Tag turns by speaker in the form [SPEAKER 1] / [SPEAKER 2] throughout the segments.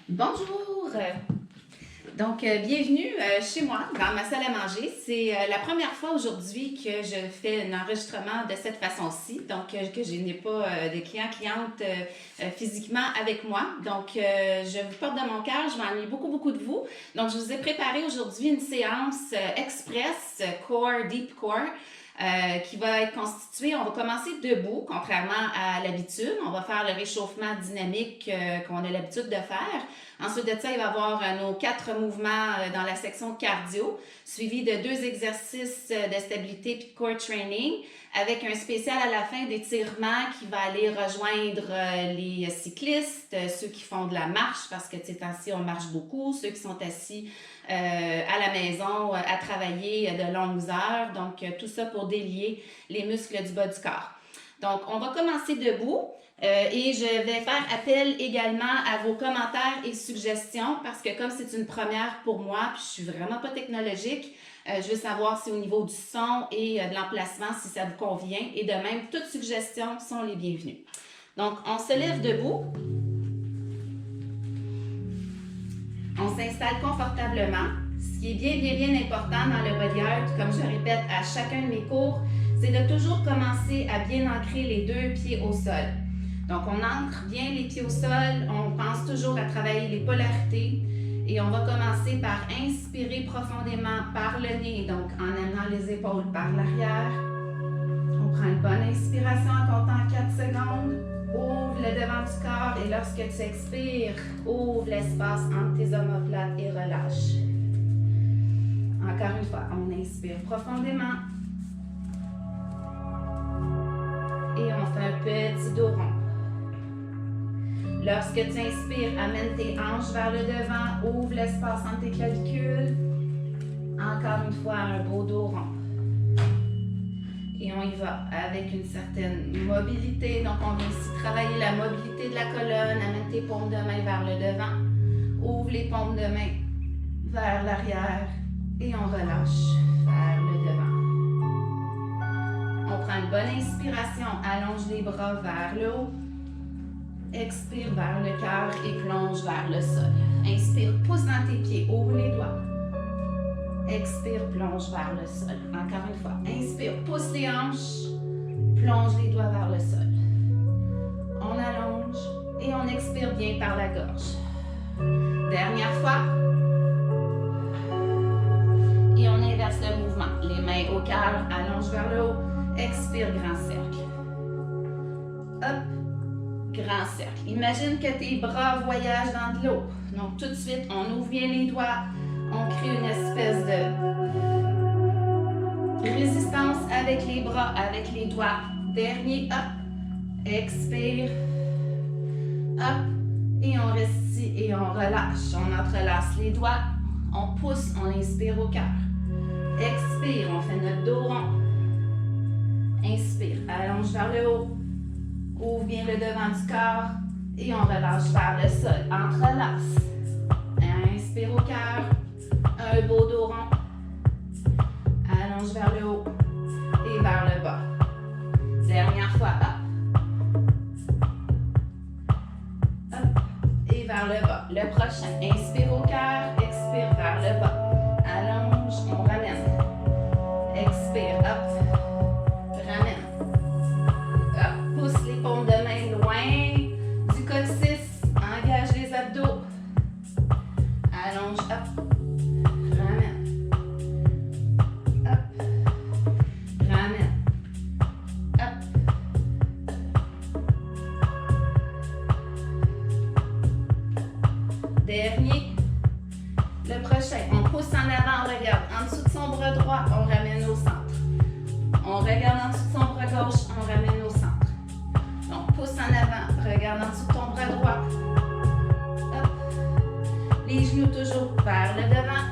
[SPEAKER 1] Bonjour! Bienvenue chez moi, dans ma salle à manger. C'est la première fois aujourd'hui que je fais un enregistrement de cette façon-ci, que je n'ai pas de clients-clientes physiquement avec moi. Je vous porte de mon cœur, je m'ennuie beaucoup de vous. Donc, je vous ai préparé aujourd'hui une séance express Core, Deep Core. Qui va être constituée, on va commencer debout, contrairement à l'habitude. On va faire le réchauffement dynamique qu'on a l'habitude de faire. Ensuite de ça, il va y avoir nos 4 mouvements dans la section cardio, suivi de 2 exercices de stabilité puis de core training, avec un spécial à la fin d'étirement qui va aller rejoindre les cyclistes, ceux qui font de la marche, parce que ces temps-ci, on marche beaucoup, ceux qui sont assis à la maison à travailler de longues heures. Donc, tout ça pour délier les muscles du bas du corps. Donc, on va commencer debout et je vais faire appel également à vos commentaires et suggestions parce que comme c'est une première pour moi, puis je suis vraiment pas technologique, je veux savoir si au niveau du son et de l'emplacement, si ça vous convient. Et de même, toutes suggestions sont les bienvenues. Donc, on se lève debout. On s'installe confortablement. Ce qui est bien important dans le body art, comme je répète à chacun de mes cours, c'est de toujours commencer à bien ancrer les 2 pieds au sol. Donc, on ancre bien les pieds au sol, on pense toujours à travailler les polarités et on va commencer par inspirer profondément par le nez, donc en amenant les épaules par l'arrière. On prend une bonne inspiration en comptant 4 secondes. Ouvre le devant du corps et lorsque tu expires, ouvre l'espace entre tes omoplates et relâche. Encore une fois, on inspire profondément. Et on fait un petit dos rond. Lorsque tu inspires, amène tes hanches vers le devant, ouvre l'espace entre tes clavicules. Encore une fois, un beau dos rond. Et on y va avec une certaine mobilité. Donc, on vient ici travailler la mobilité de la colonne. Amène tes paumes de main vers le devant. Ouvre les paumes de main vers l'arrière. Et on relâche vers le devant. On prend une bonne inspiration. Allonge les bras vers le haut. Expire vers le cœur et plonge vers le sol. Inspire, pousse dans tes pieds. Ouvre les doigts. Expire, plonge vers le sol. Encore une fois. Inspire, pousse les hanches. Plonge les doigts vers le sol. On allonge et on expire bien par la gorge. Dernière fois. Et on inverse le mouvement. Les mains au cœur, allonge vers le haut. Expire, grand cercle. Hop, grand cercle. Imagine que tes bras voyagent dans de l'eau. Donc tout de suite, on ouvre bien les doigts. On crée une espèce de résistance avec les bras, avec les doigts. Dernier, hop, expire, hop, et on reste ici et on relâche. On entrelace les doigts, on pousse, on inspire au cœur. Expire, on fait notre dos rond. Inspire, allonge vers le haut. Ouvre bien le devant du corps et on relâche vers le sol. Entrelace. Inspire au cœur. Un beau dos rond. Allonge vers le haut et vers le bas. Dernière fois, hop. Hop. Et vers le bas. Le prochain, inspire au cœur, expire vers le bas. Allonge, on ramène. Expire, hop. Ramène. Hop. Pousse les paumes de main loin du coccyx. Engage les abdos. Allonge, hop. Dernier. Le prochain, on pousse en avant, on regarde en dessous de son bras droit, on ramène au centre. On regarde en dessous de son bras gauche, on ramène au centre. Donc, pousse en avant, regarde en dessous de ton bras droit. Hop. Les genoux toujours vers le devant.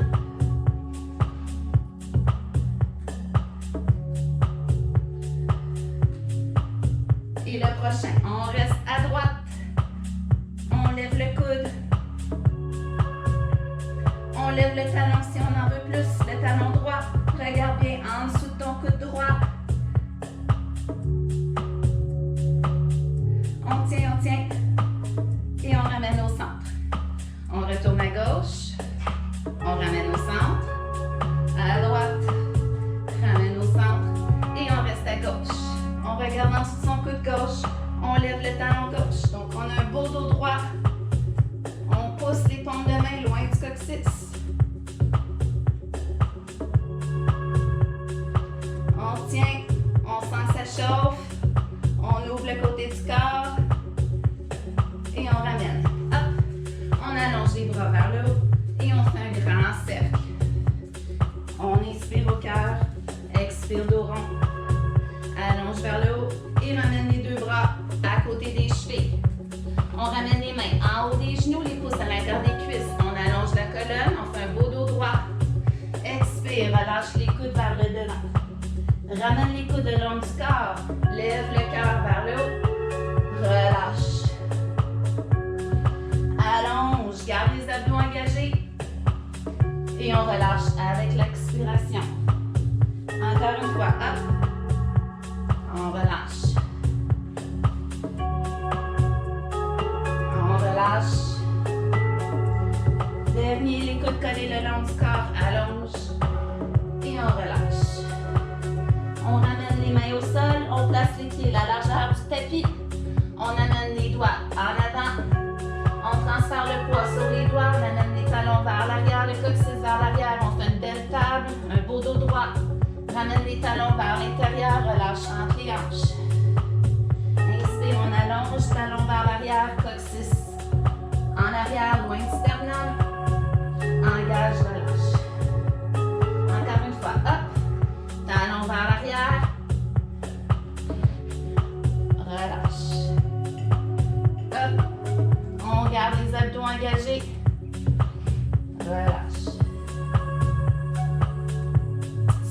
[SPEAKER 1] Et le prochain, on reste à droite. On lève le coude. On lève le talon si on en veut plus. Le talon droit. Regarde bien en dessous de ton coude droit. On tient. Et on ramène au centre. On ramène les mains en haut des genoux, les pouces à l'intérieur des cuisses. On allonge la colonne, on fait un beau dos droit. Expire, relâche les coudes vers le devant. Ramène les coudes le long du corps. Lève le cœur vers le haut. Relâche. Allonge, garde les abdos engagés. Et on relâche avec l'expiration. Encore une fois, hop. On relâche. On relâche. Dernier, les coudes collés le long du corps. Allonge. Et on relâche. On ramène les mains au sol. On place les pieds à la largeur du tapis. On amène les doigts en avant. On transfère le poids sur les doigts. On amène les talons vers l'arrière, le coccyx vers l'arrière. On fait une belle table, un beau dos droit. Ramène les talons vers l'intérieur. Relâche entre les hanches. Inspire, on allonge, talons vers l'arrière, coccyx en arrière, loin du sternum. Engage, relâche. Encore une fois, hop. Talons vers l'arrière. Relâche. Hop. On garde les abdos engagés. Relâche.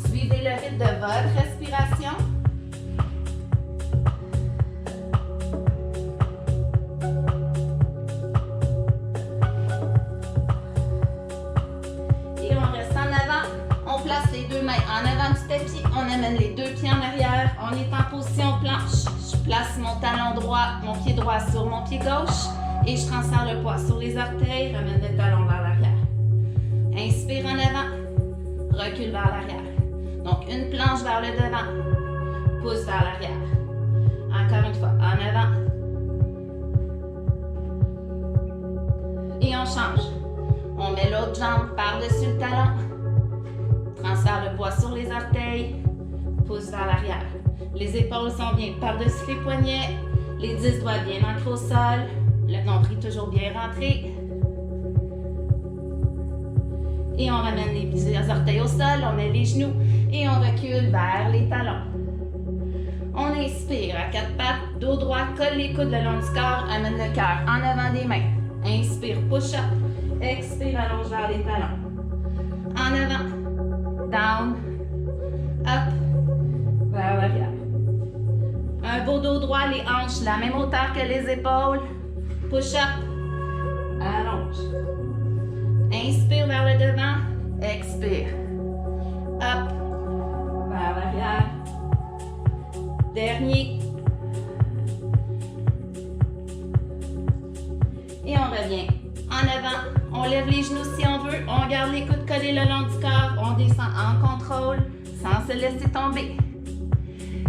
[SPEAKER 1] Suivez le rythme de votre respiration. Et on reste en avant. On place les deux mains en avant du tapis. On amène les deux pieds en arrière. On est en position planche. Je place mon talon droit, mon pied droit sur mon pied gauche. Et je transfère le poids sur les orteils. Ramène le talon vers l'arrière. Inspire en avant. Recule vers l'arrière. Donc, une planche vers le devant. Pousse vers l'arrière. Encore une fois, en avant. Et on change. On met l'autre jambe par-dessus le talon. Transfère le poids sur les orteils. Pousse vers l'arrière. Les épaules sont bien par-dessus les poignets. Les 10 doigts bien ancrés au sol. Le nombril toujours bien rentré. Et on ramène les petits orteils au sol, on met les genoux et on recule vers les talons. On inspire à quatre pattes, dos droit, colle les coudes le long du corps, amène le cœur en avant des mains. Inspire, push up. Expire, allonge vers les talons. En avant, down, up, vers l'arrière. Un beau dos droit, les hanches la même hauteur que les épaules. Push up, allonge. Inspire vers le devant, expire. Up, vers l'arrière. Dernier. Et on revient. En avant, on lève les genoux si on veut. On garde les coudes collés le long du corps. On descend en contrôle, sans se laisser tomber.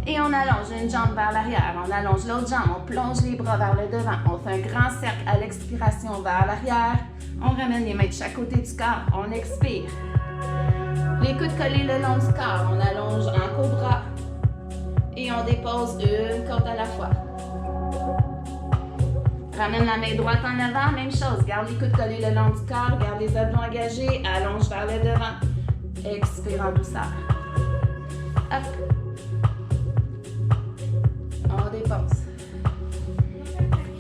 [SPEAKER 1] Et on allonge une jambe vers l'arrière. On allonge l'autre jambe. On plonge les bras vers le devant. On fait un grand cercle à l'expiration vers l'arrière. On ramène les mains de chaque côté du corps. On expire. Les coudes collés le long du corps. On allonge en cobra. Et on dépose une côte à la fois. Ramène la main droite en avant. Même chose. Garde les coudes collés le long du corps. Garde les abdos engagés. Allonge vers le devant. Expire en douceur. Hop. On dépose.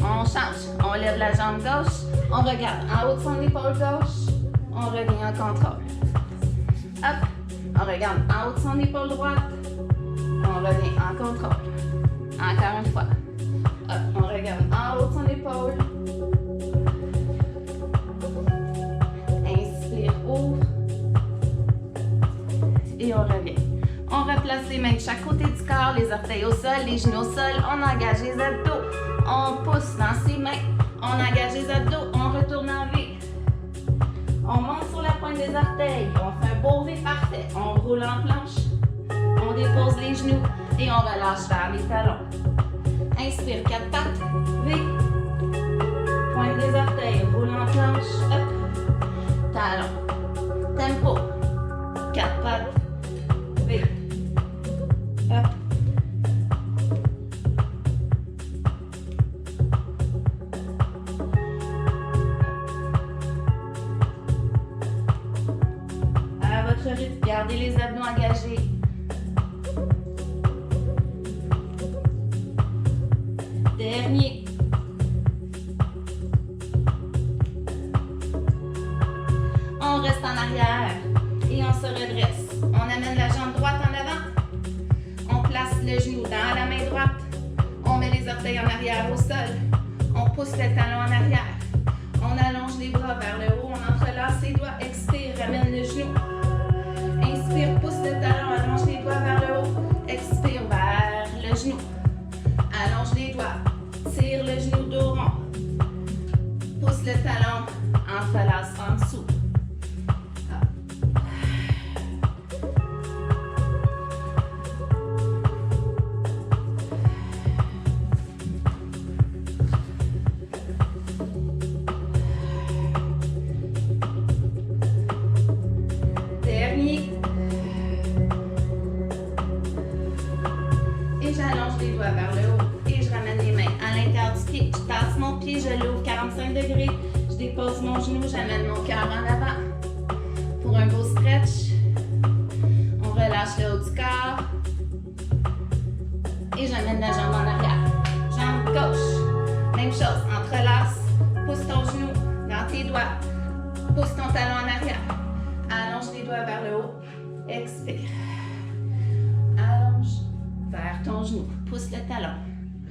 [SPEAKER 1] On change. On lève la jambe gauche. On regarde en haut de son épaule gauche. On revient en contrôle. Hop. On regarde en haut de son épaule droite. On revient en contrôle. Encore une fois. Hop. On regarde en haut de son épaule. Inspire, ouvre. Et on revient. On replace les mains de chaque côté du corps, les orteils au sol, les genoux au sol. On engage les abdos. On pousse dans ses mains. On engage les abdos. On retourne en V. On monte sur la pointe des orteils. On fait un beau V parfait. On roule en planche. On dépose les genoux et on relâche vers les talons. Inspire, quatre pattes. V. Pointe des orteils. Roule en planche. Hop. Talons. Tempo. Quatre pattes. V. Hop. À votre rythme, gardez les abdos engagés. Dernier. reste en arrière et on se redresse. On amène la jambe droite en avant. On place le genou dans la main droite. On met les orteils en arrière au sol. On pousse le talon en arrière. On allonge les bras vers le haut. On entrelace les doigts. Expire, ramène le genou. Inspire, pousse le talon. Allonge les doigts vers le haut. Expire vers le genou. Allonge les doigts. Tire le genou dos rond. Pousse le talon. Entrelace en dessous. Je l'ouvre 45 degrés, je dépose mon genou, j'amène mon cœur en avant. Pour un beau stretch, on relâche le haut du corps et j'amène la jambe en arrière. Jambe gauche, même chose, entrelace, pousse ton genou dans tes doigts, pousse ton talon en arrière. Allonge les doigts vers le haut, expire. Allonge vers ton genou, pousse le talon.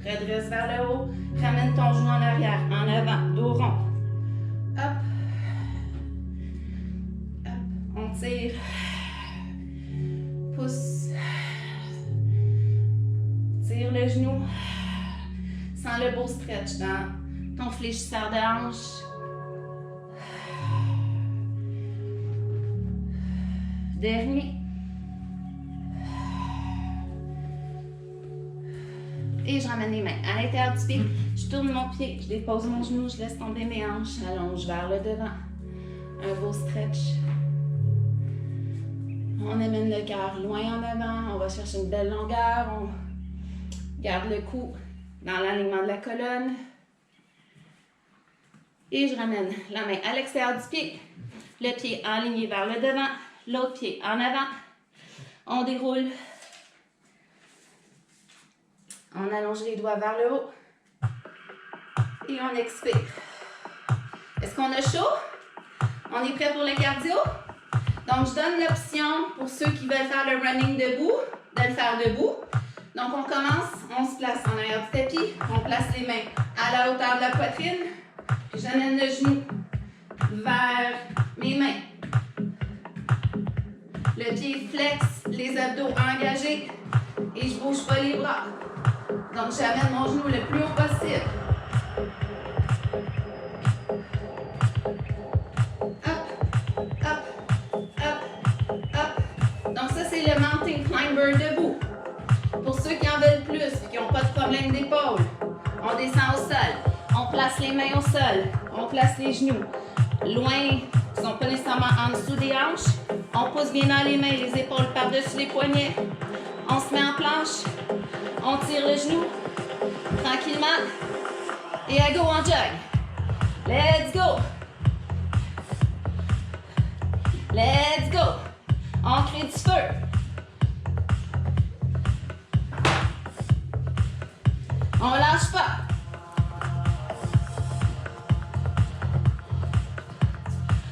[SPEAKER 1] Redresse vers le haut, ramène ton genou en arrière, en avant, dos rond. Hop. Hop. On tire. Pousse. Tire le genou. Sens le beau stretch dans ton fléchisseur de hanche. Dernier. Et je ramène les mains à l'intérieur du pied. Je tourne mon pied, je dépose mon genou, je laisse tomber mes hanches, j'allonge vers le devant. Un beau stretch. On amène le cœur loin en avant, on va chercher une belle longueur. On garde le cou dans l'alignement de la colonne. Et je ramène la main à l'extérieur du pied. Le pied aligné vers le devant, l'autre pied en avant. On déroule. On allonge les doigts vers le haut. Et on expire. Est-ce qu'on a chaud? On est prêt pour le cardio? Donc, je donne l'option pour ceux qui veulent faire le running debout, de le faire debout. Donc, on commence, on se place en arrière du tapis. On place les mains à la hauteur de la poitrine. Puis j'amène le genou vers mes mains. Le pied flex, les abdos engagés. Et je ne bouge pas les bras. Donc, j'amène mon genou le plus haut possible. Hop, hop, hop, hop. Donc, ça, c'est le mountain climber debout. Pour ceux qui en veulent plus et qui n'ont pas de problème d'épaule, on descend au sol. On place les mains au sol. On place les genoux loin, qui ne sont pas nécessairement en dessous des hanches. On pousse bien dans les mains, les épaules par-dessus les poignets. On se met en planche. On tire le genou, tranquillement, et à go en jog. Let's go! Let's go! On crée du feu. On lâche pas.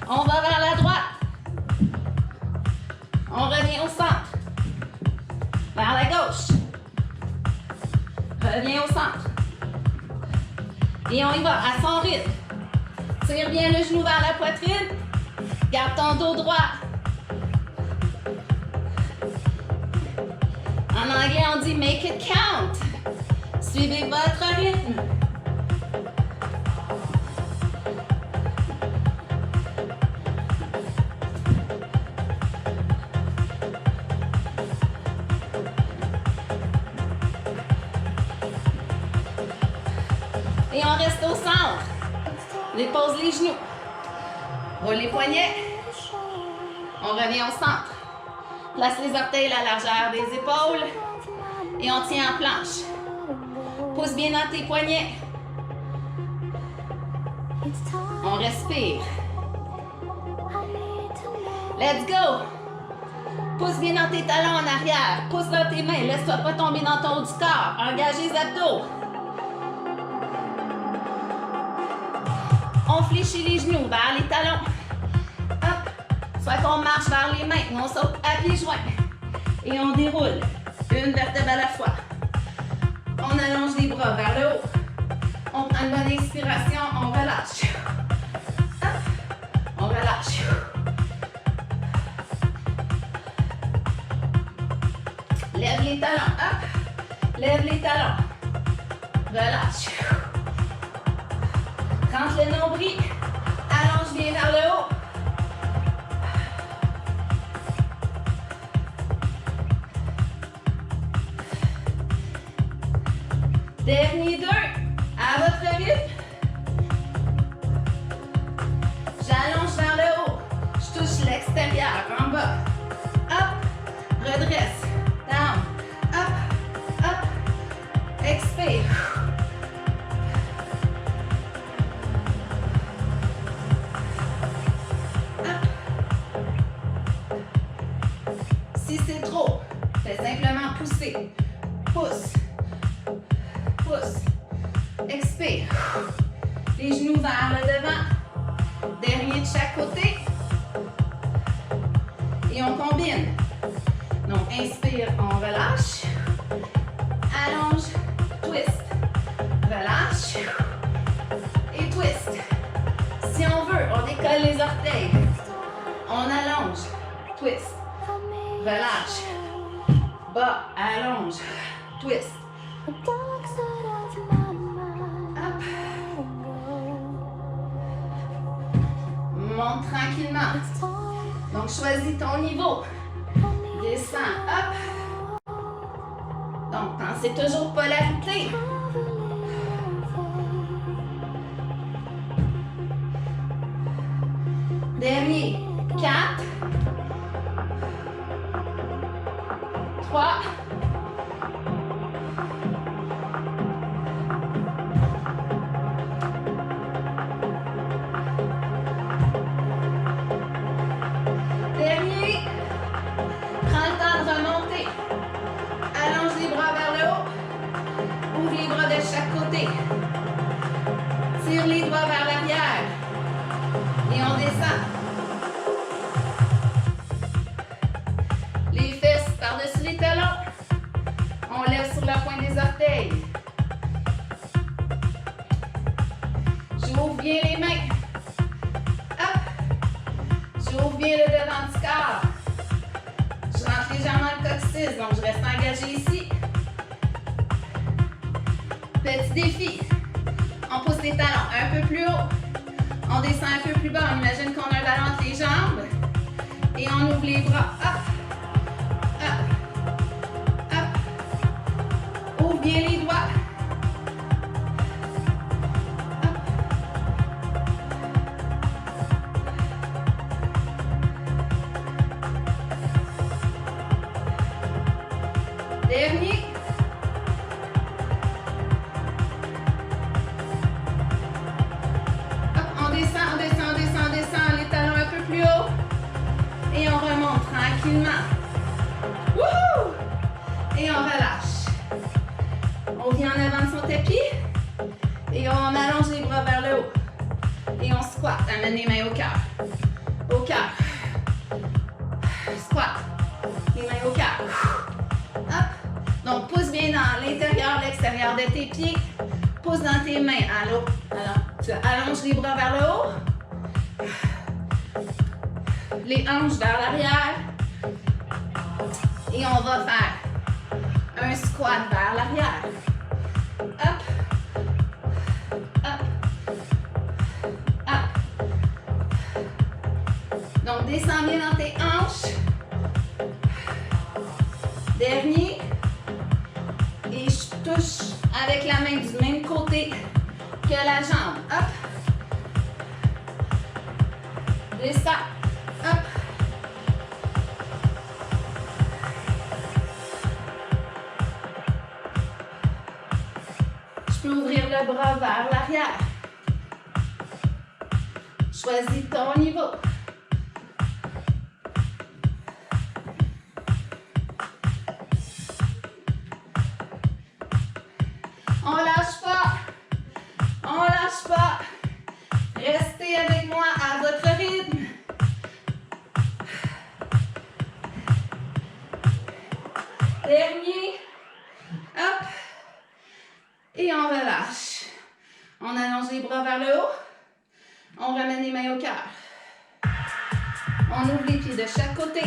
[SPEAKER 1] On va vers la droite. On revient au centre. Vers la gauche. Reviens au centre. Et on y va à son rythme. Tire bien le genou vers la poitrine. Garde ton dos droit. En anglais, on dit make it count. Suivez votre rythme. Et on reste au centre. Dépose les genoux. Roule les poignets. On revient au centre. Place les orteils à la largeur des épaules. Et on tient en planche. Pousse bien dans tes poignets. On respire. Let's go. Pousse bien dans tes talons en arrière. Pousse dans tes mains. Laisse-toi pas tomber dans ton haut du corps. Engage les abdos. On fléchit les genoux vers les talons. Hop, Soit qu'on marche vers les mains, ou on saute à pieds joints. Et on déroule une vertèbre à la fois. On allonge les bras vers le haut. On prend une bonne expiration, on relâche. On relâche. Lève les talons, hop. Lève les talons. Relâche. Rentre le nombril. Allonge bien vers le haut. Dernier 2, à votre rythme. J'allonge vers le haut. Je touche l'extérieur, en bas. Hop, redresse. Down. Up, up. Expire. Up. Si c'est trop, fais simplement pousser. Pousse. Pousse. Expire. Les genoux vers le devant. Dernier de chaque côté. Et on combine. Donc, inspire, on relâche. Allonge, twist. Relâche. Et twist. Si on veut, on décolle les orteils. On allonge. Twist. Relâche. Bas, allonge. Twist. Monte tranquillement. Donc, choisis ton niveau. Descends, hop. Donc, pensez toujours polarité. Dernier. 4. 3. Tire les doigts vers l'arrière. Et on descend. Les fesses par-dessus les talons. On lève sur la pointe des orteils. J'ouvre bien les mains. Hop. J'ouvre bien le devant du corps. Je rentre légèrement le coccyx, donc je reste engagée ici. Petit défi. On pousse les talons un peu plus haut. On descend un peu plus bas. On imagine qu'on a un ballon entre les jambes. Et on ouvre les bras. Hop. Hop. Hop. Ouvre bien les doigts. Hop. Dernier. Et on remonte tranquillement. Wouhou! Et on relâche. On vient en avant de son tapis. Et on allonge les bras vers le haut. Et on squat. Amène les mains au cœur. Au cœur. Squat. Les mains au cœur. Hop. Donc, pousse bien dans l'intérieur, l'extérieur de tes pieds. Pousse dans tes mains. Alors, tu allonges les bras vers le haut. Les hanches vers l'arrière. Et on va faire un squat vers l'arrière. Hop. Hop. Hop. Donc, descends bien dans tes hanches. Dernier. Et je touche avec la main du même côté que la jambe. Hop. Descends. Hop. Je peux ouvrir le bras vers l'arrière. Choisis ton niveau. On lâche pas. On lâche pas. Restez avec moi à votre rythme. On ramène les mains au cœur. On ouvre les pieds de chaque côté.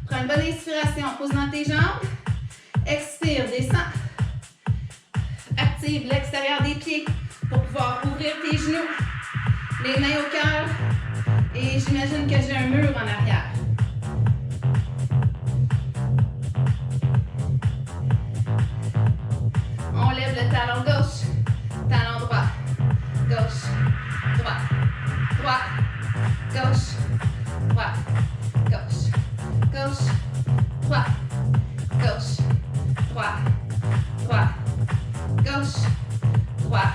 [SPEAKER 1] Prends une bonne inspiration, pose dans tes jambes. Expire, descends. Active l'extérieur des pieds pour pouvoir ouvrir tes genoux. Les mains au cœur. Et j'imagine que j'ai un mur en arrière. On lève le talon gauche, talon droit, gauche, droit, droit, gauche, droit, gauche, gauche, droit, gauche, droit, droit, gauche, droit,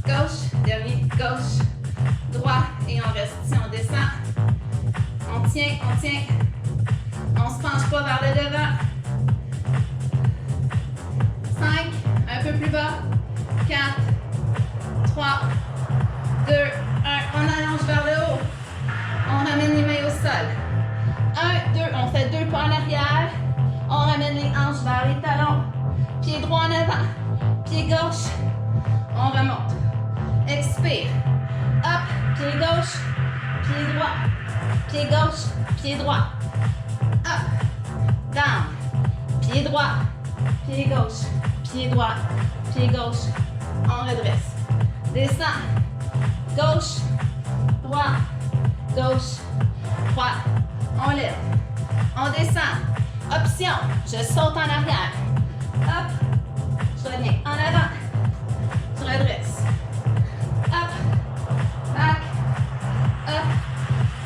[SPEAKER 1] gauche, dernier, gauche, droit, et on reste ici, on descend, on tient, on se penche pas vers le devant, 5, un peu plus bas, 4, 3, 2, 1, on allonge vers le haut, on ramène les mains au sol, 1, 2, on fait 2 pas en arrière, on ramène les hanches vers les talons, pied droit en avant, pied gauche, on remonte, expire, hop, pied gauche, pied droit, pied gauche, pied droit, up, down, pied droit, pied gauche, pied droit, pied gauche, on redresse, descend, gauche, droit, gauche, droit, on lève, on descend, option, je saute en arrière, hop, je reviens en avant, je redresse, hop, back, up,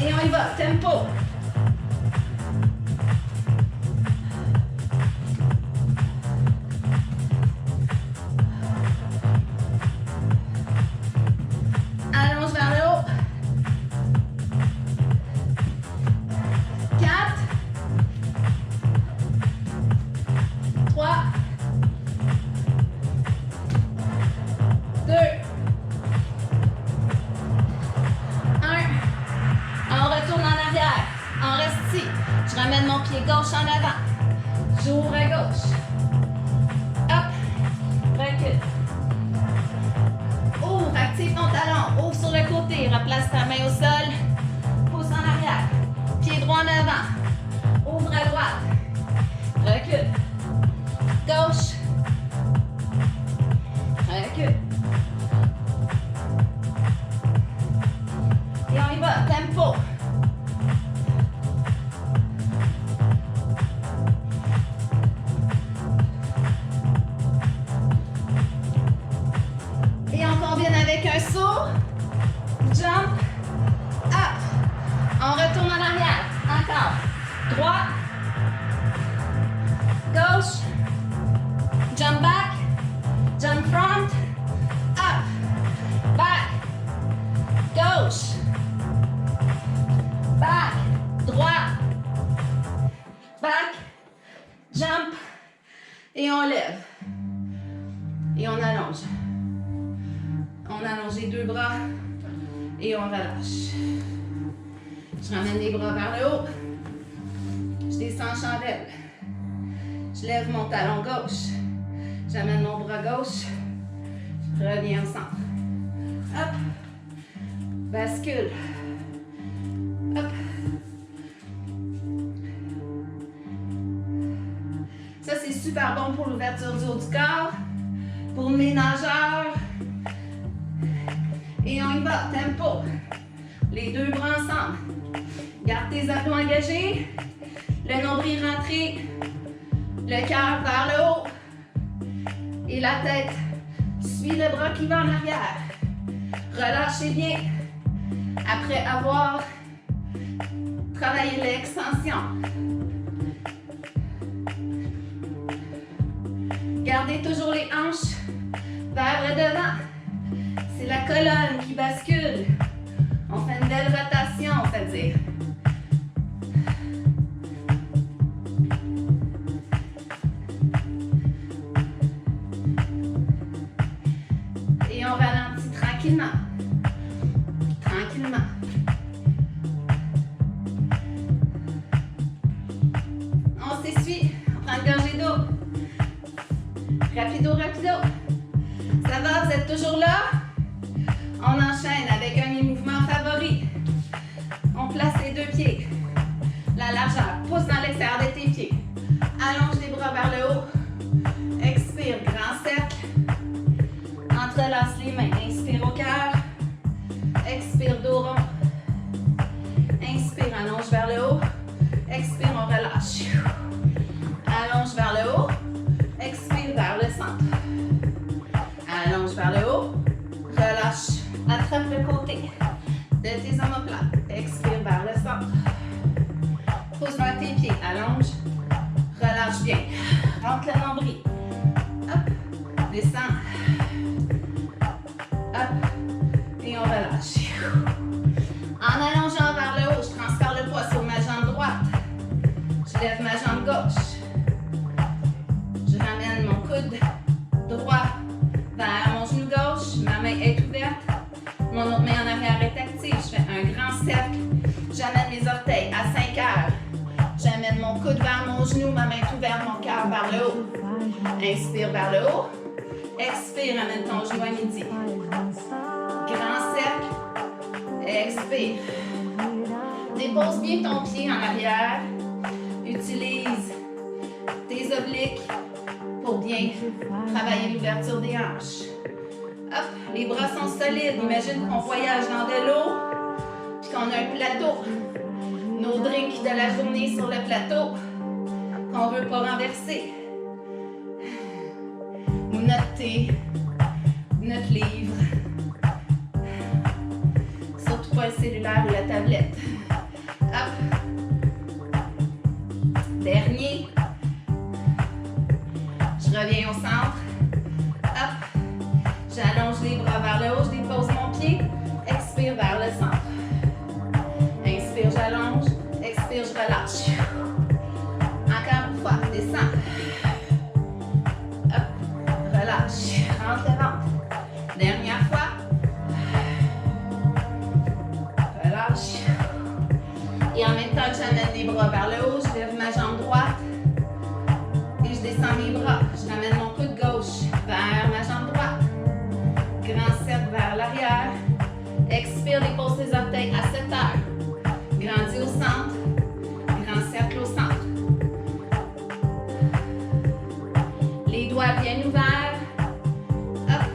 [SPEAKER 1] et on y va, tempo. Allonge vers le haut. 4, 3, 2, 1. On retourne en arrière. On reste ici. Je ramène mon pied gauche en avant. J'ouvre à gauche. Hop. Recule. Ouvre, active ton talon. Ouvre sur le côté. Replace ta main au sol. Pousse en arrière. Pied droit en avant. Ouvre à droite. Recule. Gauche. Recule. Et on y va. Tempo. Et on combine avec un saut. Jump. Up. On retourne en arrière. Encore. Droit. Gauche. Jump back. Jump front. Up. Back. Gauche. Back. Droit. Back. Jump. Et on lève. Et on allonge. On allonge les deux bras. Et on relâche. Je ramène les bras vers le haut. Je descends en chandelle. Je lève mon talon gauche. J'amène mon bras gauche. Je reviens au centre. Hop. Bascule. Hop. Ça, c'est super bon pour l'ouverture du haut du corps. Pour mes nageurs. Et on y va. Tempo. Les deux bras ensemble. Garde tes abdos engagés. Le nombril rentré. Le cœur vers le haut. Et la tête suit le bras qui va en arrière. Relâchez bien. Après avoir travaillé l'extension. Gardez toujours les hanches vers le devant. C'est la colonne qui bascule. On fait une belle rotation, c'est-à-dire. Et on ralentit tranquillement. Tranquillement. On s'essuie. On prend une gorgée d'eau. Rapido, rapido. Ça va, vous êtes toujours là? passe les mains. Inspire au cœur. Expire, dos rond. Inspire, allonge vers le haut. Expire, on relâche. Allonge vers le haut. Expire vers le centre. Allonge vers le haut. Relâche. Attrape le côté de tes omoplates. Expire vers le centre. Pose vers tes pieds. Allonge. Relâche bien. Rentre le nombril. Hop. Descends. Hop. Et on relâche. En allongeant vers le haut, je transfère le poids sur ma jambe droite. Je lève ma jambe gauche. Je ramène mon coude droit vers mon genou gauche. Ma main est ouverte. Mon autre main en arrière est active. Je fais un grand cercle. J'amène mes orteils à 5 heures. J'amène mon coude vers mon genou. Ma main est ouverte, mon cœur vers le haut. Inspire vers le haut. Expire, amène ton genou à midi. Grand cercle. Expire. Dépose bien ton pied en arrière. Utilise tes obliques pour bien travailler l'ouverture des hanches. Hop, les bras sont solides. Imagine qu'on voyage dans de l'eau puis qu'on a un plateau. Nos drinks de la journée sur le plateau qu'on ne veut pas renverser. Ou notre thé, notre livre. Surtout pas le cellulaire ou la tablette. Hop. Dernier. Je reviens au centre. Hop. J'allonge les bras vers le haut. Je dépose mon pied. Expire vers le centre. Inspire, j'allonge. Expire, je relâche. Encore une fois. Descends. Hop. Relâche. Rentre le ventre. Dernière fois. Relâche. Et en même temps que j'amène les bras vers le haut, je lève ma jambe droite et je descends mes bras. Je ramène mon coude gauche vers ma jambe droite. Grand cercle vers l'arrière. Expire, dépose tes orteils à 7 heures. Grandis au centre. Grand cercle au centre. Les doigts bien ouverts. Hop.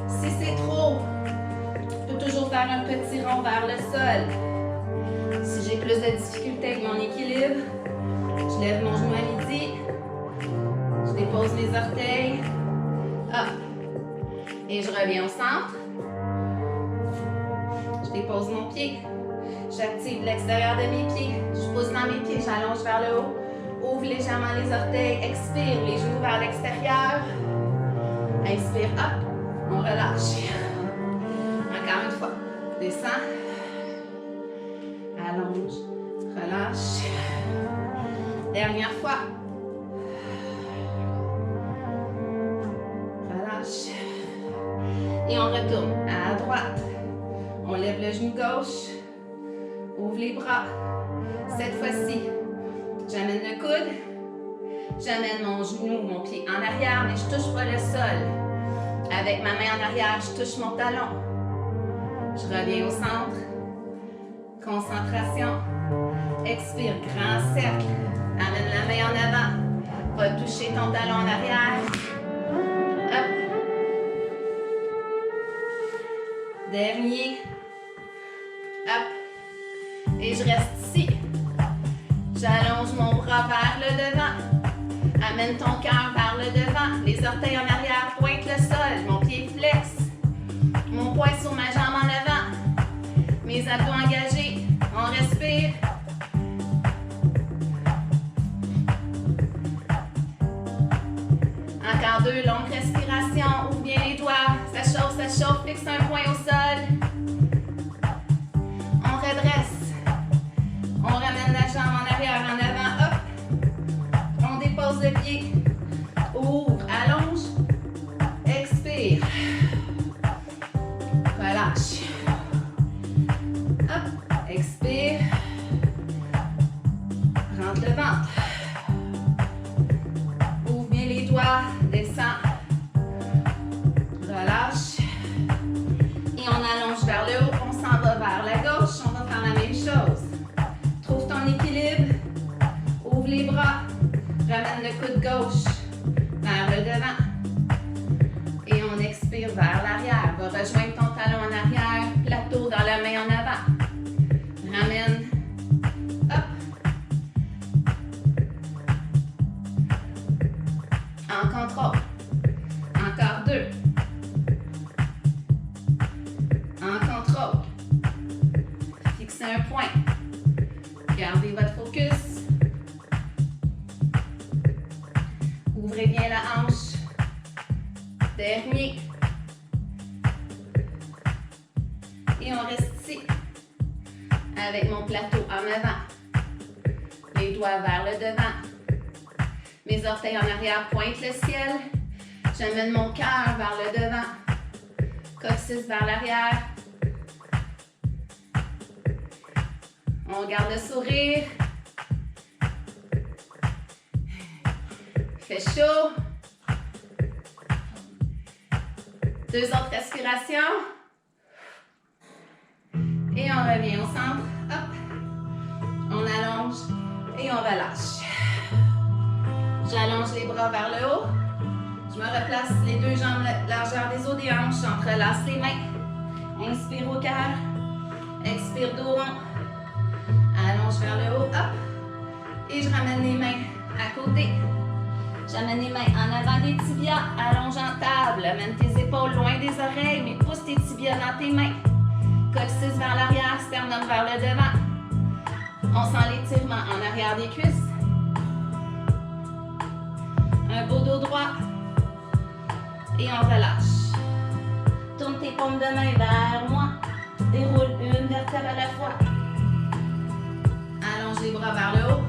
[SPEAKER 1] Si c'est trop, je peux toujours faire un petit rond vers le sol. Si j'ai plus de difficulté avec mon équilibre, je lève mon genou à midi. Je dépose mes orteils. Hop. Et je reviens au centre. Je dépose mon pied. J'active l'extérieur de mes pieds. Je pousse dans mes pieds, j'allonge vers le haut. Ouvre légèrement les orteils. Expire, les genoux vers l'extérieur. Inspire, hop. On relâche. Encore une fois. Descends. Allonge. Relâche. Dernière fois. Relâche. Et on retourne à droite. On lève le genou gauche. Ouvre les bras. Cette fois-ci, j'amène le coude. J'amène mon genou, mon pied en arrière, mais je ne touche pas le sol. Avec ma main en arrière, je touche mon talon. Je reviens au centre. Concentration. Expire, grand cercle. Amène la main en avant. Va toucher ton talon en arrière. Hop. Dernier. Hop. Et je reste ici. J'allonge mon bras vers le devant. Amène ton cœur vers le devant. Les orteils en arrière pointent le sol. Mon pied flex. Mon poing sur ma jambe en avant. Mes abdos engagés. On respire. Encore 2 longues respirations. Ouvre bien les doigts. Ça chauffe. Fixe un point au sol. On redresse. On ramène la jambe en arrière, en avant. Hop. On dépose le pied. Ouvre, allonge. Expire. Relâche. Hop. Expire. Rentre le ventre. Ouvre bien les doigts. Descends. Relâche. Et on allonge vers le haut. On s'en va vers la gauche. On va faire la même chose. Trouve ton équilibre. Ouvre les bras. Ramène le coude gauche contrôle. Encore 2. En contrôle. Fixez un point. Gardez votre focus. Ouvrez bien la hanche. Dernier. Et on reste ici. Avec mon plateau en avant. Les doigts vers le devant. Mes orteils en arrière pointent le ciel. J'amène mon cœur vers le devant. Coccyx vers l'arrière. On garde le sourire. Il fait chaud. 2 autres respirations. Et on revient au centre. Hop. On allonge et on relâche. J'allonge les bras vers le haut. Je me replace les 2 jambes largeur des os des hanches. J'entrelace les mains. Inspire au cœur. Expire dos rond. Allonge vers le haut. Hop. Et je ramène les mains à côté. J'amène les mains en avant des tibias. Allonge en table. Amène tes épaules loin des oreilles, mais pousse tes tibias dans tes mains. Coccyx vers l'arrière, sternum vers le devant. On sent l'étirement en arrière des cuisses. Un beau dos droit. Et on relâche. Tourne tes paumes de main vers moi. Déroule une vertèbre à la fois. Allonge les bras vers le haut.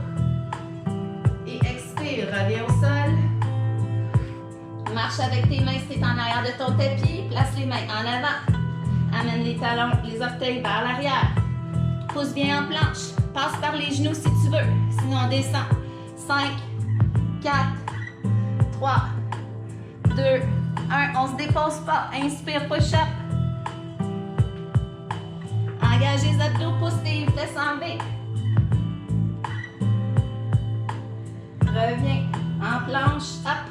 [SPEAKER 1] Et expire, reviens au sol. Marche avec tes mains si tu es en arrière de ton tapis. Place les mains en avant. Amène les talons, les orteils vers l'arrière. Pousse bien en planche. Passe par les genoux si tu veux. Sinon, on descend. 5, 4, 3, 2, 1. On se dépose pas. Inspire, push-up. Engage les abdos, pousse tes fesses en V. Reviens en planche. Hop.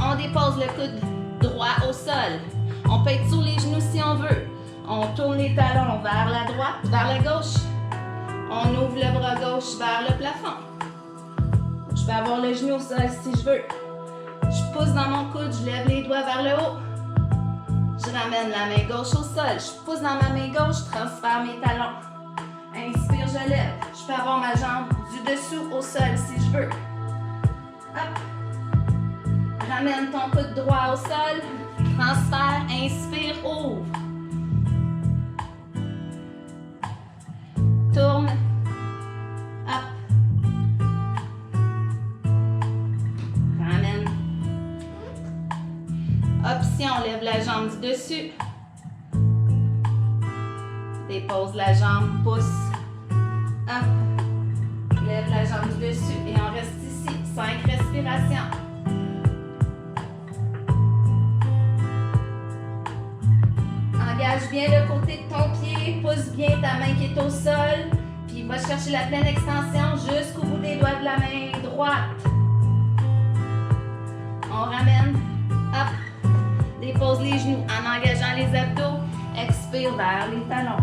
[SPEAKER 1] On dépose le coude droit au sol. On peut être sur les genoux si on veut. On tourne les talons vers la droite, vers la gauche. On ouvre le bras gauche vers le plafond. Je peux avoir le genou au sol si je veux. Je pousse dans mon coude, je lève les doigts vers le haut. Je ramène la main gauche au sol. Je pousse dans ma main gauche, je transfère mes talons. Inspire, je lève. Je peux avoir ma jambe du dessous au sol si je veux. Hop. Ramène ton coude droit au sol. Transfère, inspire, ouvre. Tourne. Hop. Ramène. Option, lève la jambe du dessus. Dépose la jambe, pousse. Hop. Lève la jambe du dessus et on reste ici. 5 respirations. Engage bien le côté de ton pied, pousse bien ta main qui est au sol, puis va chercher la pleine extension jusqu'au bout des doigts de la main droite. On ramène, hop, dépose les genoux en engageant les abdos, expire vers les talons.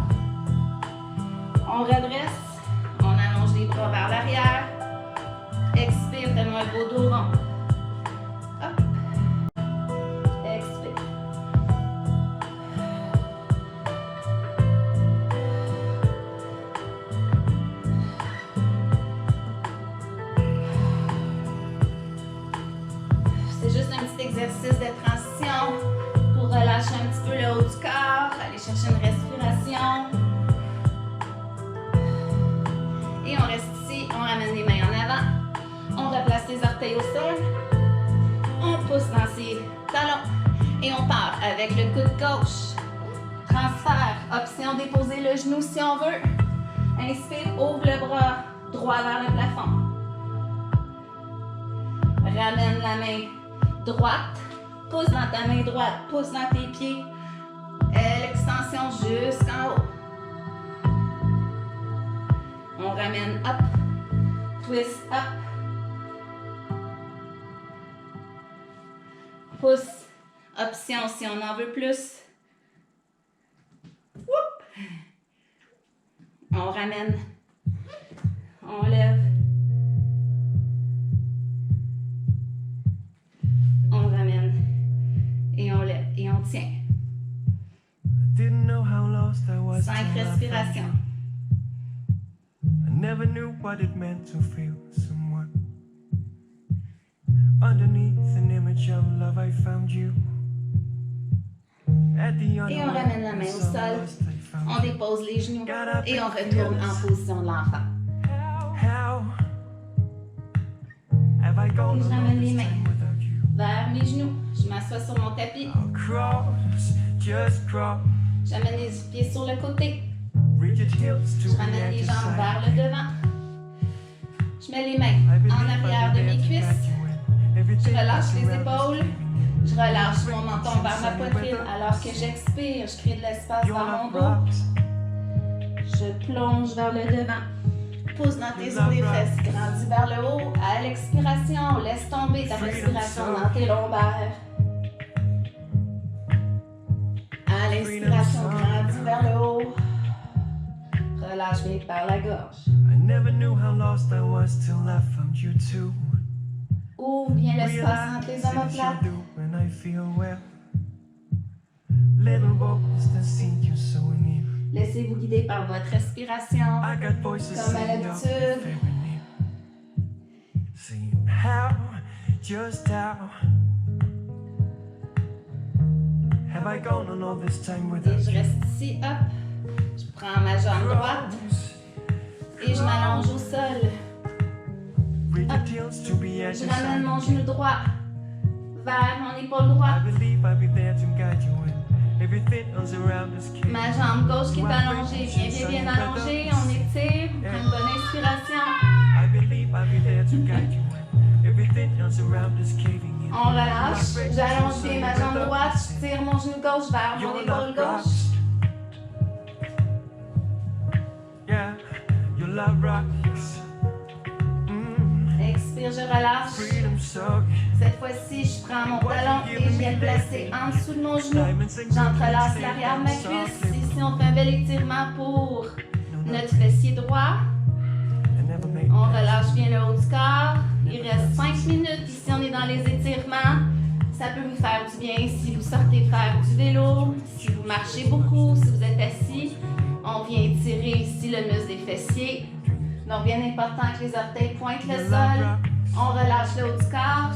[SPEAKER 1] On redresse, on allonge les bras vers l'arrière, expire, fais-moi un beau dos rond. Hop, expire. C'est juste un petit exercice de transition pour relâcher un petit peu le haut du corps, aller chercher une respiration. Et on reste ici, on ramène les mains en avant, on replace les orteils au sol, on pousse dans ses talons et on part avec le coude gauche. Transfert, option déposer le genou si on veut. Inspire, ouvre le bras droit vers le plafond. Ramène la main droite, pousse dans ta main droite, pousse dans tes pieds. L'extension jusqu'en haut. On ramène up, twist up, pousse, option si on en veut plus. Whoop. On ramène, on lève.
[SPEAKER 2] was
[SPEAKER 1] 5
[SPEAKER 2] till I found
[SPEAKER 1] respirations.
[SPEAKER 2] you. I never knew what it meant to feel someone. Underneath an image of love, I found you. At the
[SPEAKER 1] Et on ramène la main au sol. On dépose les genoux et on retourne en position de l'enfant.
[SPEAKER 2] How have I gone
[SPEAKER 1] Et je
[SPEAKER 2] all
[SPEAKER 1] ramène les
[SPEAKER 2] this
[SPEAKER 1] mains
[SPEAKER 2] time without you?
[SPEAKER 1] vers mes genoux. Je m'assois sur mon tapis.
[SPEAKER 2] I'll cross, just cross.
[SPEAKER 1] J'amène les pieds sur le côté.
[SPEAKER 2] Rigid heels to
[SPEAKER 1] Je
[SPEAKER 2] the
[SPEAKER 1] ramène les
[SPEAKER 2] edge
[SPEAKER 1] jambes
[SPEAKER 2] of
[SPEAKER 1] vers
[SPEAKER 2] sight.
[SPEAKER 1] le devant. Je mets les mains
[SPEAKER 2] I believe
[SPEAKER 1] en
[SPEAKER 2] I'll
[SPEAKER 1] arrière
[SPEAKER 2] be
[SPEAKER 1] de
[SPEAKER 2] there
[SPEAKER 1] mes
[SPEAKER 2] to
[SPEAKER 1] cuisses.
[SPEAKER 2] guide you in everything
[SPEAKER 1] Je relâche
[SPEAKER 2] that's
[SPEAKER 1] les
[SPEAKER 2] around us,
[SPEAKER 1] épaules.
[SPEAKER 2] leaving you.
[SPEAKER 1] Je relâche mon menton vers ma poitrine alors que j'expire. Je crée de l'espace
[SPEAKER 2] Your
[SPEAKER 1] dans mon
[SPEAKER 2] love
[SPEAKER 1] dos.
[SPEAKER 2] rocks.
[SPEAKER 1] Je plonge vers le devant. Pousse dans tes os des fesses. Grandis vers le haut. À l'expiration, laisse tomber ta respiration dans tes lombaires. À l'inspiration, grandis vers le haut. Relâche bien par la gorge.
[SPEAKER 2] I never knew how lost I was till I found you too.
[SPEAKER 1] Ouvre bien l'espace entre les
[SPEAKER 2] Realize it's
[SPEAKER 1] omoplates.
[SPEAKER 2] you do when I feel well. Little voice that see you so near.
[SPEAKER 1] Laissez-vous guider par votre respiration.
[SPEAKER 2] I got voices
[SPEAKER 1] Comme à
[SPEAKER 2] saying you're
[SPEAKER 1] l'habitude.
[SPEAKER 2] very near. See how, just how have I gone on all this time
[SPEAKER 1] Et
[SPEAKER 2] without
[SPEAKER 1] je
[SPEAKER 2] you?
[SPEAKER 1] reste ici, hop. Je prends ma jambe droite et je m'allonge au sol.
[SPEAKER 2] Rigid heels to be at
[SPEAKER 1] Je
[SPEAKER 2] your
[SPEAKER 1] ramène mon
[SPEAKER 2] side.
[SPEAKER 1] genou droit vers mon épaule
[SPEAKER 2] I
[SPEAKER 1] droite.
[SPEAKER 2] believe I'll be there to guide you in everything else around us.
[SPEAKER 1] Ma jambe gauche qui est allongée, bien allongée. On étire, on prend une bonne inspiration.
[SPEAKER 2] I believe I'll be there to guide you in everything else around us caving in.
[SPEAKER 1] On relâche. J'allonge bien ma jambe droite. Je tire mon genou gauche vers mon
[SPEAKER 2] Your
[SPEAKER 1] épaule
[SPEAKER 2] love
[SPEAKER 1] gauche.
[SPEAKER 2] rocks. Yeah, your love rocks.
[SPEAKER 1] Expire, je relâche.
[SPEAKER 2] Freedom suck.
[SPEAKER 1] Cette fois-ci, je prends mon talon et je viens le placer en dessous de mon genou. J'entrelace l'arrière de ma cuisse. Ici, on fait un bel étirement pour notre fessier droit.
[SPEAKER 2] I never made
[SPEAKER 1] On relâche bien le haut du corps. Il reste 5 minutes. Ici, on est dans les étirements. Ça peut vous faire du bien si vous sortez faire du vélo, si vous marchez beaucoup, si vous êtes assis. On vient étirer ici le muscle des fessiers. Donc, bien important que les orteils pointent le sol. On relâche le haut du corps.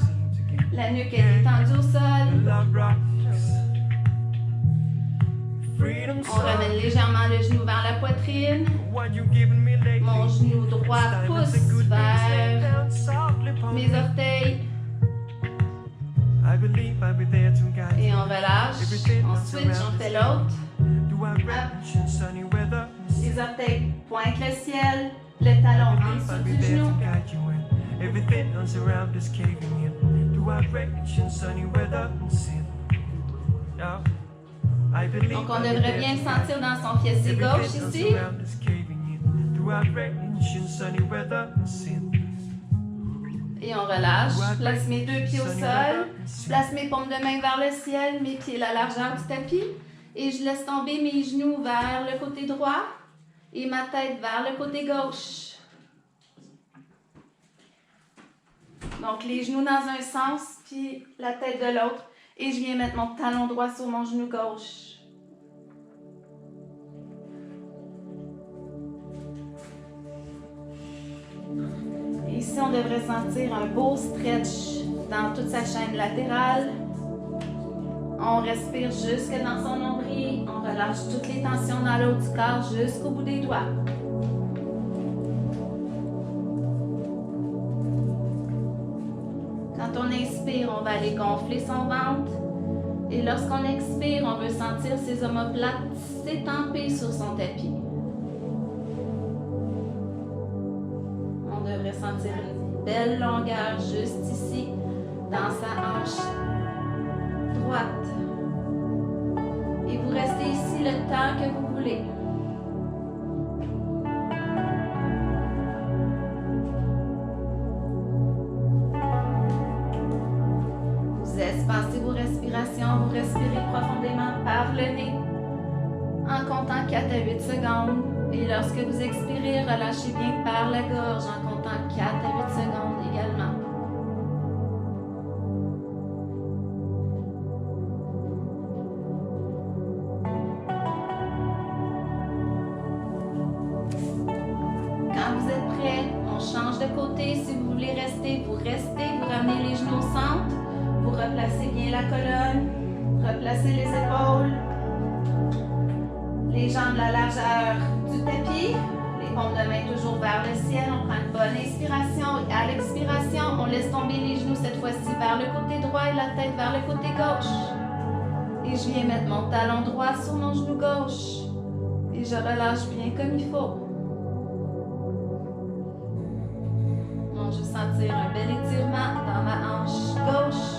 [SPEAKER 1] La nuque est détendue au sol.
[SPEAKER 2] love rocks. Freedom
[SPEAKER 1] On
[SPEAKER 2] suck.
[SPEAKER 1] ramène légèrement le genou vers la poitrine.
[SPEAKER 2] What you giving me lately?
[SPEAKER 1] Mon genou droit pousse vers mes orteils.
[SPEAKER 2] I believe I'll be there to guide
[SPEAKER 1] Et
[SPEAKER 2] you.
[SPEAKER 1] on relâche. On switch, on fait l'autre.
[SPEAKER 2] Do I mention sunny weather?
[SPEAKER 1] Les orteils pointent le ciel. Le talon en
[SPEAKER 2] I'll
[SPEAKER 1] dessous
[SPEAKER 2] be
[SPEAKER 1] du
[SPEAKER 2] there
[SPEAKER 1] genou.
[SPEAKER 2] to guide you in everything else around us caving in. Do I mention sunny weather and sin? Yeah. I believe
[SPEAKER 1] Donc, on
[SPEAKER 2] I'll be
[SPEAKER 1] devrait
[SPEAKER 2] there
[SPEAKER 1] bien
[SPEAKER 2] to
[SPEAKER 1] le sentir
[SPEAKER 2] guide
[SPEAKER 1] dans son fessier
[SPEAKER 2] you.
[SPEAKER 1] gauche
[SPEAKER 2] Everything else
[SPEAKER 1] ici.
[SPEAKER 2] around us caving in. Do I mention sunny weather and sin?
[SPEAKER 1] Et on relâche. Je place mes deux pieds au sol. Je place mes paumes de main vers le ciel, mes pieds à la largeur du tapis. Et je laisse tomber mes genoux vers le côté droit et ma tête vers le côté gauche. Donc, les genoux dans un sens, puis la tête de l'autre. Et je viens mettre mon talon droit sur mon genou gauche. Ici, on devrait sentir un beau stretch dans toute sa chaîne latérale. On respire jusque dans son nombril. On relâche toutes les tensions dans le haut du corps jusqu'au bout des doigts. Quand on inspire, on va aller gonfler son ventre. Et lorsqu'on expire, on veut sentir ses omoplates s'étamper sur son tapis. On devrait sentir une belle longueur juste ici, dans sa hanche droite. Et vous restez ici le temps que vous voulez. Vous espacez vos respirations, vous respirez profondément par le nez en comptant 4 à 8 secondes. Et lorsque vous expirez, relâchez bien par la gorge en comptant 4 à 8 secondes également. voulez rester, vous restez. Vous ramenez les genoux au centre. Vous replacez bien la colonne. Replacez les épaules. Les jambes à la largeur du tapis. Les paumes de main toujours vers le ciel. On prend une bonne inspiration. Et à l'expiration, on laisse tomber les genoux cette fois-ci vers le côté droit et la tête vers le côté gauche. Et je viens mettre mon talon droit sur mon genou gauche. Et je relâche bien comme il faut. Donc, je vais sentir un bel étirement dans ma hanche gauche.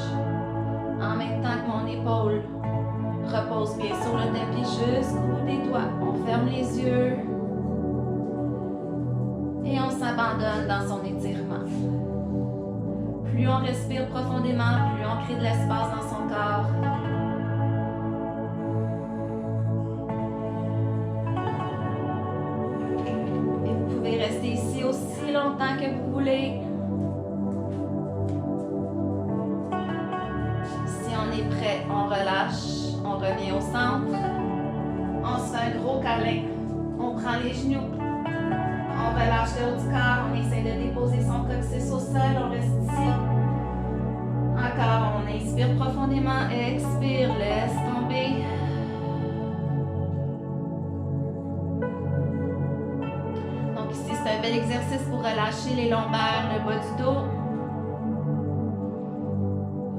[SPEAKER 1] En même temps que mon épaule repose bien sur le tapis jusqu'au bout des doigts. On ferme les yeux. Et on s'abandonne dans son étirement. Plus on respire profondément, plus on crée de l'espace dans son corps. Et vous pouvez rester ici aussi longtemps que vous voulez. Si on est prêt, on relâche, on revient au centre. On se fait un gros câlin. On prend les genoux. On relâche le haut du corps, on essaie de déposer son coccyx au sol, on reste ici. Encore, on inspire profondément, expire, laisse tomber. Donc ici, c'est un bel exercice pour relâcher les lombaires, le bas du dos.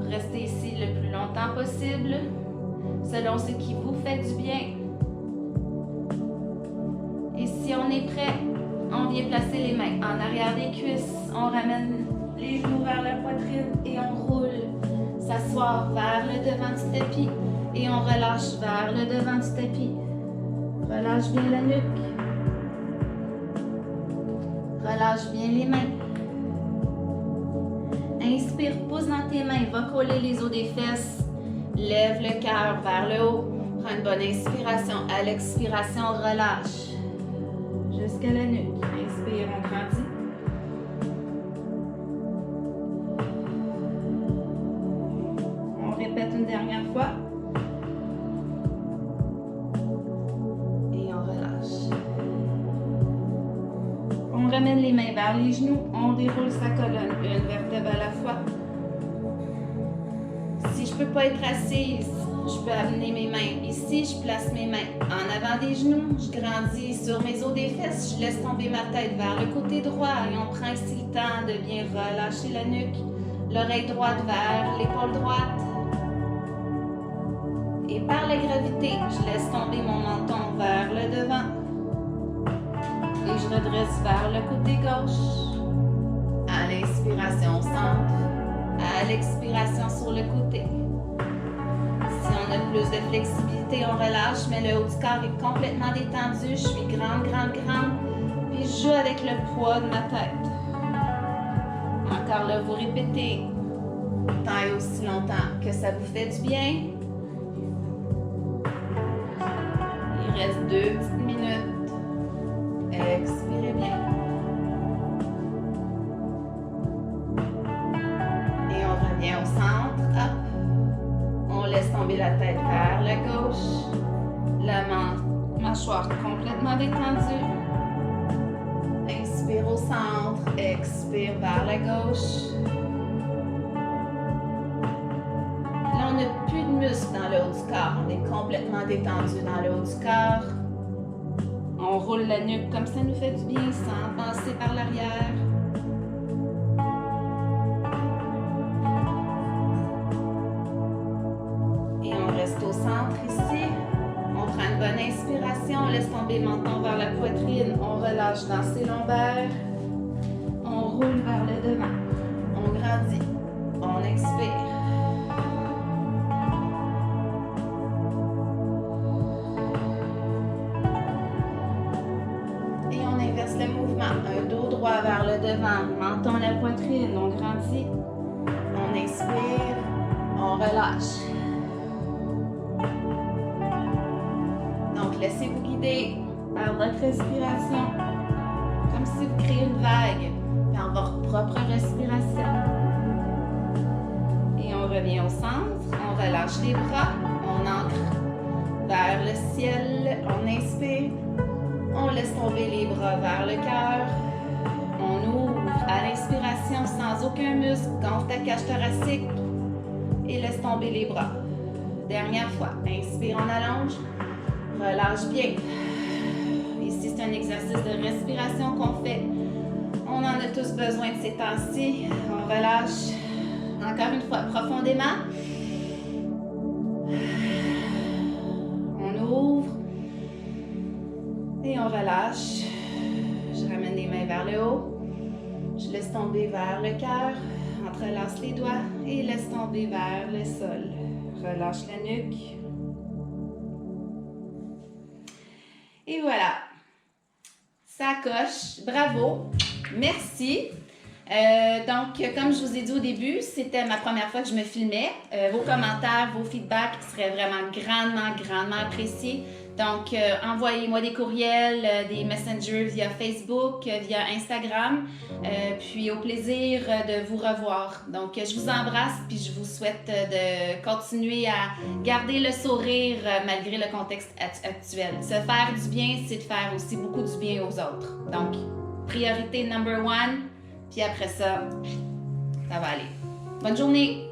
[SPEAKER 1] Restez ici le plus longtemps possible, selon ce qui vous fait du bien. Et si on est prêt, on vient placer les mains en arrière des cuisses. On ramène les genoux vers la poitrine et on roule. S'asseoir vers le devant du tapis et on relâche vers le devant du tapis. Relâche bien la nuque. Relâche bien les mains. Inspire, pousse dans tes mains, va coller les os des fesses. Lève le cœur vers le haut. Prends une bonne inspiration. À l'expiration, relâche. Jusqu'à la nuque. Inspire, on grandit. On répète une dernière fois. Et on relâche. On ramène les mains vers les genoux. On déroule sa colonne, une vertèbre à la fois. Si je ne peux pas être assise, je peux amener mes mains ici, je place mes mains en avant des genoux, je grandis sur mes os des fesses, je laisse tomber ma tête vers le côté droit et on prend ici le temps de bien relâcher la nuque, l'oreille droite vers l'épaule droite. Et par la gravité, je laisse tomber mon menton vers le devant et je redresse vers le côté gauche. À l'inspiration au centre, à l'expiration sur le côté. Si on a plus de flexibilité, on relâche, mais le haut du corps est complètement détendu. Je suis grande, grande, grande. Puis je joue avec le poids de ma tête. Encore là, vous répétez tant et aussi longtemps que ça vous fait du bien. Il reste 2 petites minutes. Expirez bien. Et on revient au centre. Hop. On laisse tomber la tête vers la gauche. La mâchoire complètement détendue. Inspire au centre. Expire vers la gauche. Là, on n'a plus de muscles dans le haut du corps. On est complètement détendu dans le haut du corps. On roule la nuque comme ça nous fait du bien sans penser par l'arrière. Et on reste au centre ici. On prend une bonne inspiration, on laisse tomber le menton vers la poitrine. On relâche dans ses lombaires. On roule vers le devant. On grandit. On expire. Le mouvement, un dos droit vers le devant, menton à la poitrine, on grandit, on inspire, on relâche. Donc laissez-vous guider par votre respiration, comme si vous créez une vague dans votre propre respiration. Et on revient au centre, on relâche les bras, on ancre vers le ciel, on inspire. On laisse tomber les bras vers le cœur. On ouvre À l'inspiration, sans aucun muscle, gonfle ta cage thoracique et laisse tomber les bras. Dernière fois. Inspire, on allonge. Relâche bien. Ici, c'est un exercice de respiration qu'on fait. On en a tous besoin de ces temps-ci. On relâche. Encore une fois, profondément. On ouvre. Et on relâche. Je ramène les mains vers le haut. Je laisse tomber vers le cœur. Entrelace les doigts et laisse tomber vers le sol. Relâche la nuque. Et voilà. Ça coche. Bravo. Merci. Donc, comme je vous ai dit au début, c'était ma première fois que je me filmais. Vos commentaires, vos feedbacks seraient vraiment grandement appréciés. Donc, envoyez-moi des courriels, des messengers via Facebook, via Instagram. Puis au plaisir de vous revoir. Donc, je vous embrasse puis je vous souhaite de continuer à garder le sourire malgré le contexte actuel. Se faire du bien, c'est de faire aussi beaucoup du bien aux autres. Donc, priorité number one. Puis après ça, ça va aller. Bonne journée!